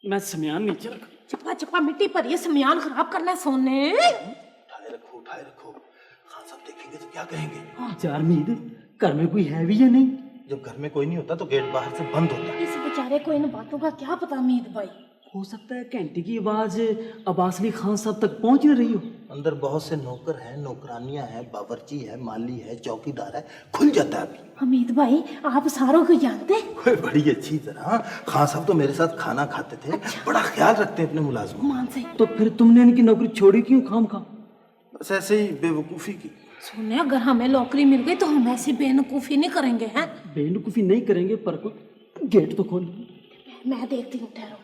मैं समियान नीचे रख। चप्पा चप्पा मिट्टी पर ये समियान खराब करना है सोने। उठाए रखो। खान साहब देखेंगे तो क्या कहेंगे? यार मीत, घर में कोई है भी या नहीं? जब घर में कोई नहीं होता तो गेट बाहर से बंद होता है। इस बेचारे को इन बातों का क्या पता मीत भाई। हो सकता है घंटे की आवाज अब्बास अली खान साहब तक पहुंच न रही हो। अंदर बहुत से नौकर हैं, नौकरानियां हैं, बावर्ची है, माली है, चौकीदार है, खुल जाता है अभी। हमीद भाई आप सारों को जानते? बड़ी अच्छी तरह। खान साहब तो मेरे साथ खाना खाते थे। अच्छा। बड़ा ख्याल रखते हैं अपने मुलाजमों का। मान से तो फिर तुमने इनकी नौकरी छोड़ी क्यों खाम खा? बस ऐसे ही बेवकूफ़ी की। सोने अगर हमें नौकरी मिल गई तो हम ऐसी बेवकूफी नहीं करेंगे हैं। बेवकूफी नहीं करेंगे पर कोई गेट तो खोल। मैं देखती हूँ ठहरो।